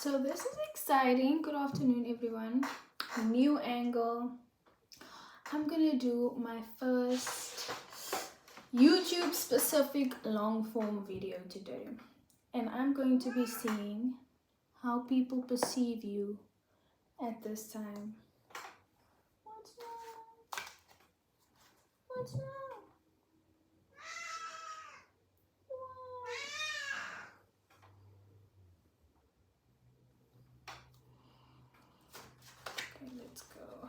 So this is exciting. Good afternoon, everyone. New angle. I'm gonna do my first YouTube specific long form video today, and I'm going to be seeing how people perceive you at this time. What's wrong? What's wrong? Okay, let's go.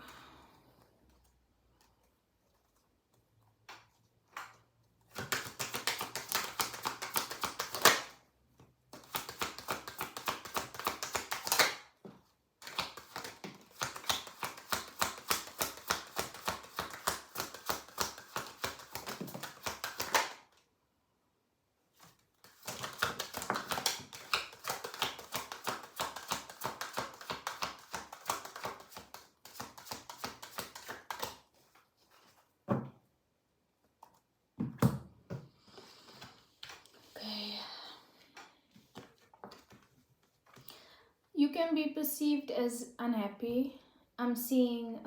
Okay. You can be perceived as unhappy. I'm seeing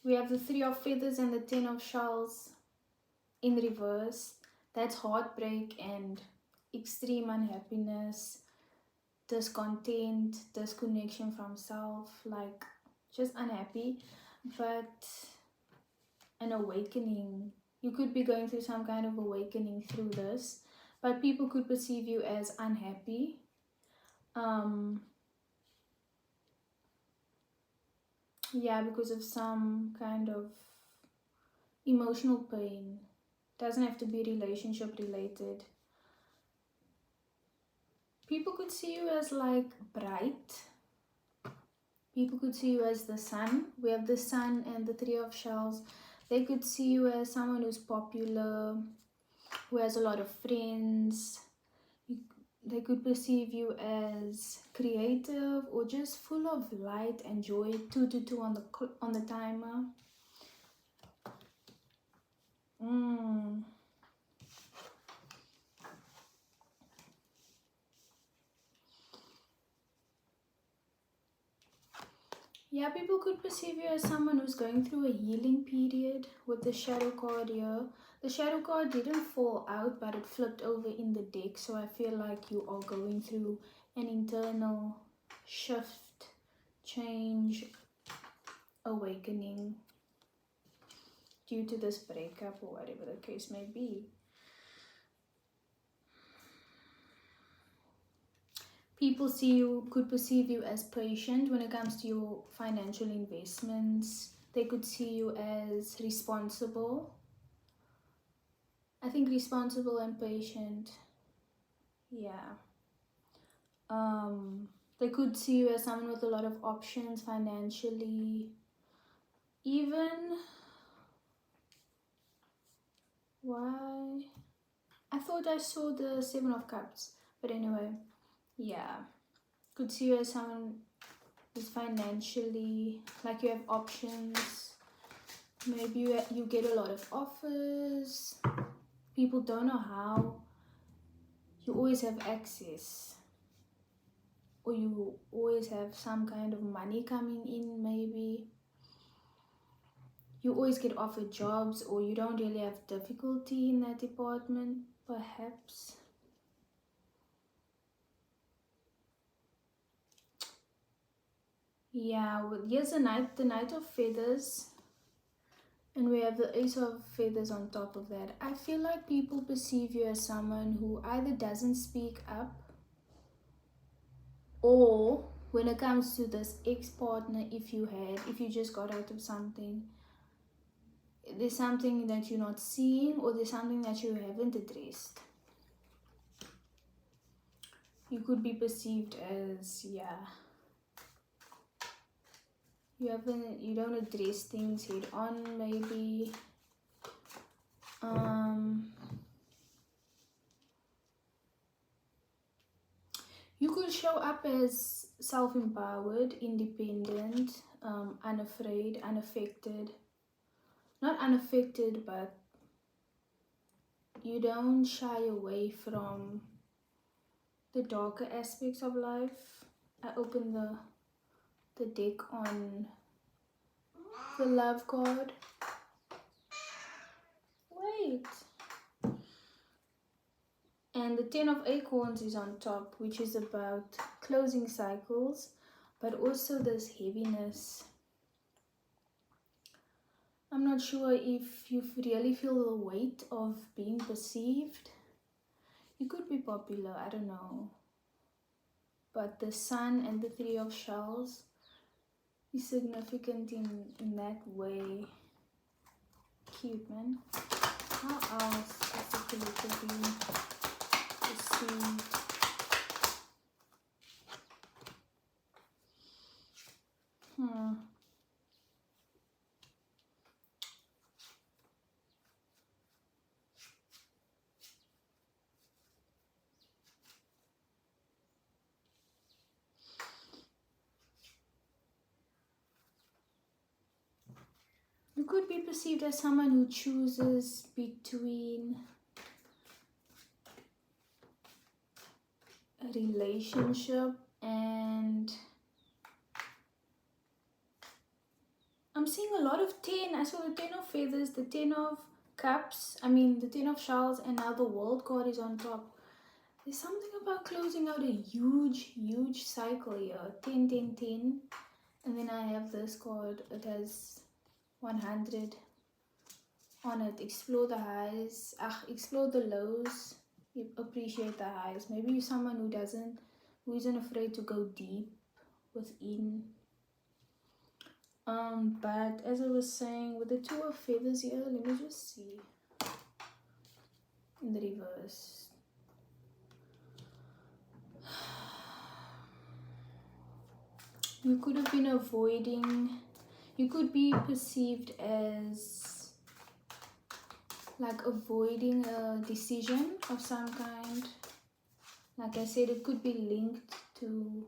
we have the 3 of feathers and the 10 of shells in reverse. That's heartbreak and extreme unhappiness, discontent, disconnection from self, like just unhappy. But an awakening, you could be going through some kind of awakening through this, but people could perceive you as unhappy. Yeah, because of some kind of emotional pain. Doesn't have to be relationship related. People could see you as like bright. People could see you as the sun. We have the sun and the 3 of shells. They could see you as someone who's popular, who has a lot of friends. They could perceive you as creative or just full of light and joy. 222 on the timer. Yeah, people could perceive you as someone who's going through a healing period with the shadow card here. The shadow card didn't fall out, but it flipped over in the deck. So I feel like you are going through an internal shift, change, awakening due to this breakup or whatever the case may be. People could perceive you as patient when it comes to your financial investments. They could see you as responsible. I think responsible and patient. Yeah. They could see you as someone with a lot of options financially. Even why? I thought I saw the 7 of Cups, but anyway, yeah. Could see you as someone who's financially, like you have options. Maybe you get a lot of offers. People don't know how. You always have access, or you always have some kind of money coming in. Maybe you always get offered jobs, or you don't really have difficulty in that department, perhaps. Yeah, well, here's the Knight of Feathers, and we have the Ace of Feathers on top of that. I feel like people perceive you as someone who either doesn't speak up, or when it comes to this ex-partner, if you just got out of something, there's something that you're not seeing, or there's something that you haven't addressed. You could be perceived as, yeah, you don't address things head on, maybe. You could show up as self-empowered, independent, unafraid, unaffected. Not unaffected, but you don't shy away from the darker aspects of life. I opened the deck on the love card. Wait. And the 10 of Acorns is on top, which is about closing cycles, but also this heaviness. I'm not sure if you really feel the weight of being perceived. You could be popular, I don't know. But the Sun and the Three of Shells is significant in that way. Cute, man. How else specifically could be perceived? You could be perceived as someone who chooses between a relationship and I'm seeing a lot of 10. I saw the 10 of Feathers, the 10 of Cups, the 10 of Shells, and now the World card is on top. There's something about closing out a huge cycle here. 10, 10, 10. And then I have this card. It has 100 on it. Explore the highs. Explore the lows. You appreciate the highs. Maybe you're someone who isn't afraid to go deep within. But as I was saying, with the 2 of Feathers here, let me just see. In the reverse. You could have been avoiding, you could be perceived as like avoiding a decision of some kind. Like I said, it could be linked to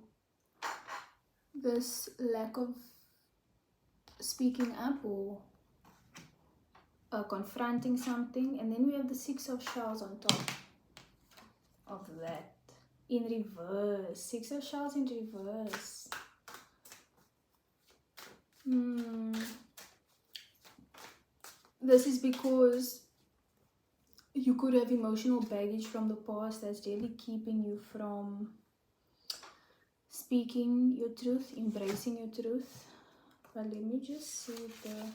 this lack of speaking up or confronting something. And then we have the 6 of Shells on top of that. In reverse. 6 of Shells in reverse. This is because you could have emotional baggage from the past that's really keeping you from speaking your truth, embracing your truth. But let me just see the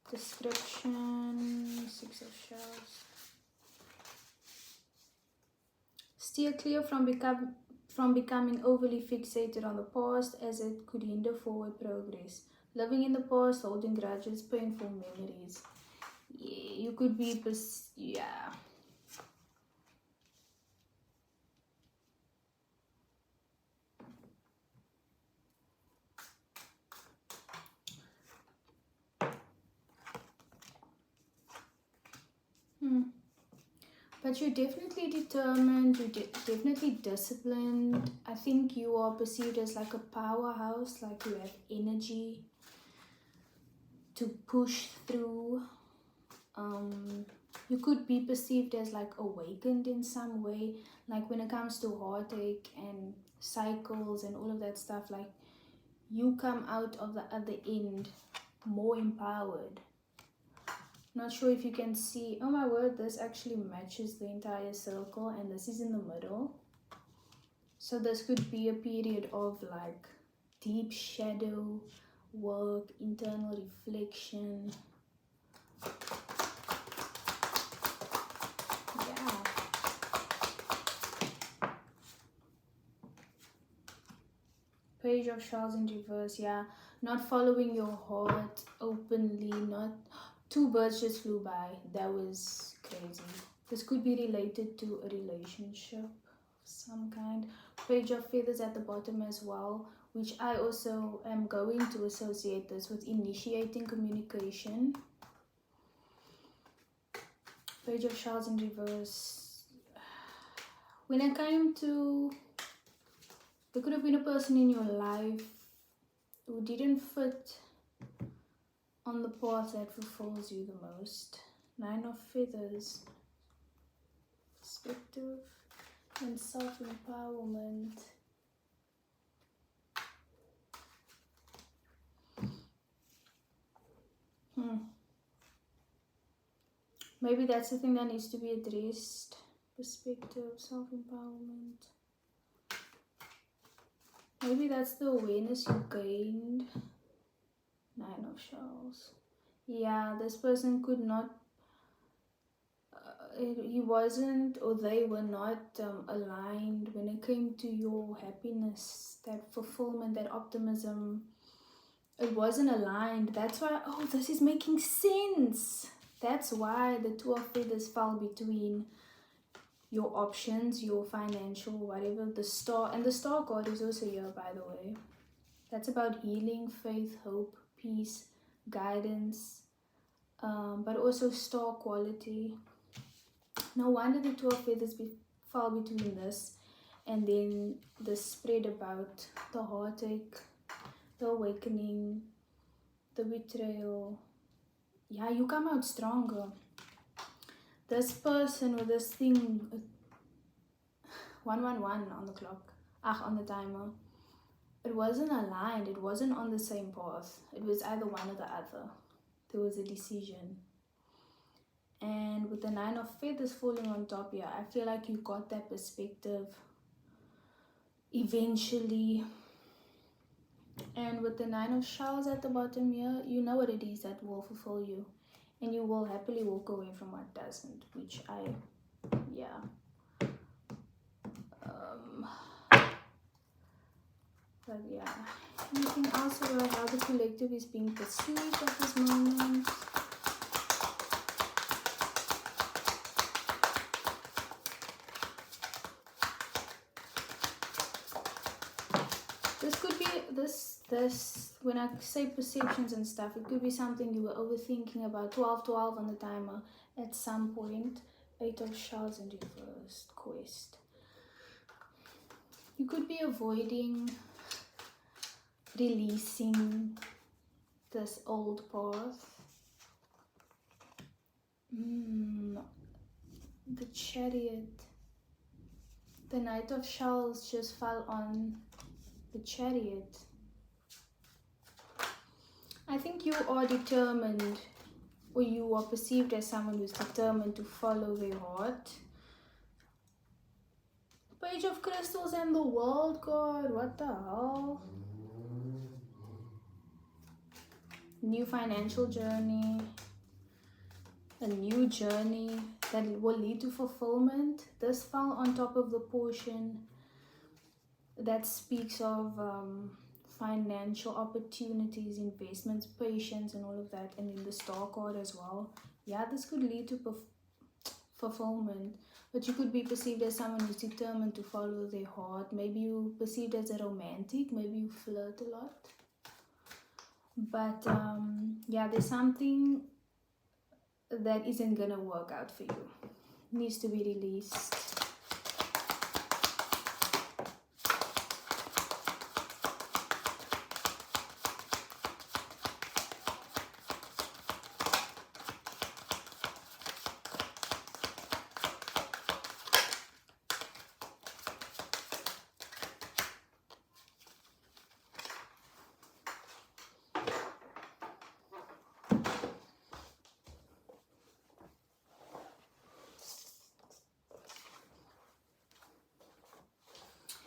description. 6 of Shells. Steer clear from becoming overly fixated on the past, as it could hinder forward progress. Living in the past, holding grudges, painful memories. Yeah, you could be, yeah. But you're definitely determined, you're definitely disciplined. I think you are perceived as like a powerhouse, like you have energy to push through. You could be perceived as like awakened in some way, like when it comes to heartache and cycles and all of that stuff, like you come out of the other end more empowered. Not sure if you can see. Oh my word, this actually matches the entire circle and this is in the middle. So this could be a period of like deep shadow work, internal reflection. Yeah. Page of Shells in reverse. Yeah. Not following your heart openly. Not... 2 birds just flew by. That was crazy. This could be related to a relationship of some kind. Page of Feathers at the bottom as well, which I also am going to associate this with initiating communication. Page of Shells in reverse. When it came to... there could have been a person in your life who didn't fit on the path that fulfills you the most. 9 of Feathers. Perspective. and self-empowerment. Maybe that's the thing that needs to be addressed. Perspective, self-empowerment. Maybe that's the awareness you gained. Nine of Shells. Yeah, this person could not, he wasn't, or they were not aligned when it came to your happiness, that fulfillment, that optimism. It wasn't aligned. That's why, oh, this is making sense. That's why the Two of Feathers fell between your options, your financial, whatever, the star. And the star card is also here, by the way. That's about healing, faith, hope, peace, guidance, but also star quality. No wonder the Two of Feathers fell between this and then the spread about the heartache, the awakening, the betrayal. Yeah, you come out stronger. This person with this thing, 111 on the clock, on the timer. It wasn't aligned. It wasn't on the same path. It was either one or the other. There was a decision. And with the Nine of Feathers falling on top here, I feel like you got that perspective eventually. And with the Nine of Shells at the bottom here, you know what it is that will fulfill you. And you will happily walk away from what doesn't, which yeah. But yeah, anything else about how the collective is being perceived at this moment? This could be this when I say perceptions and stuff, it could be something you were overthinking about. 12 on the timer at some point. 8 of Shells and reversed. Quest. You could be avoiding releasing this old path. The Chariot. The Knight of Shells just fell on the Chariot. I think you are determined, or you are perceived as someone who's determined to follow their heart. Page of Crystals and the World card. What the hell? New financial journey. A new journey that will lead to fulfillment. This fell on top of the portion that speaks of financial opportunities, investments, patience, and all of that. And then the Star card as well. Yeah, this could lead to fulfillment. But you could be perceived as someone who's determined to follow their heart. Maybe you perceived as a romantic. Maybe you flirt a lot. But yeah, there's something that isn't gonna work out for you. It needs to be released.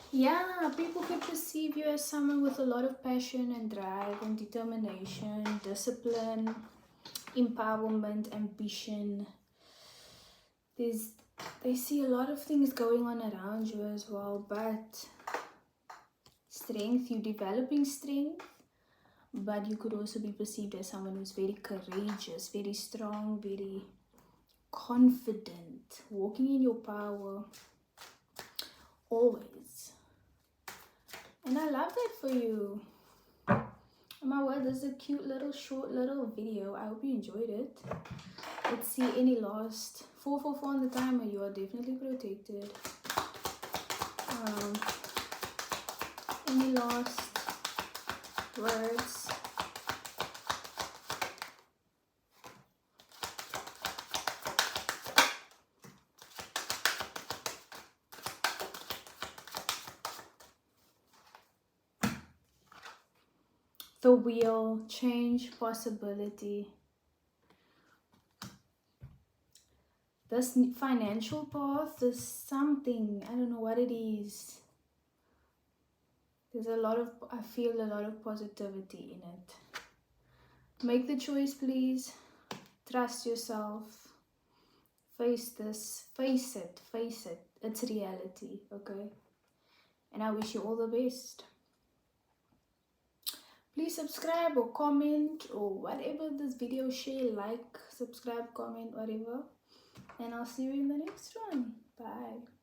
Yeah, people could perceive you as someone with a lot of passion and drive and determination, discipline, empowerment, ambition. They see a lot of things going on around you as well, but strength, you're developing strength, but you could also be perceived as someone who's very courageous, very strong, very confident, walking in your power, always. And I love that for you. Oh my word, this is a cute little short little video. I hope you enjoyed it. Let's see any lost. 444 on the timer. You are definitely protected. Any lost words? the wheel, change, possibility. This financial path, there's something, I don't know what it is. There's a lot of, I feel a lot of positivity in it. Make the choice, please. Trust yourself. Face this. Face it. Face it. It's reality, okay? And I wish you all the best. Please subscribe or comment or whatever this video, share, like, subscribe, comment, whatever. And I'll see you in the next one. Bye.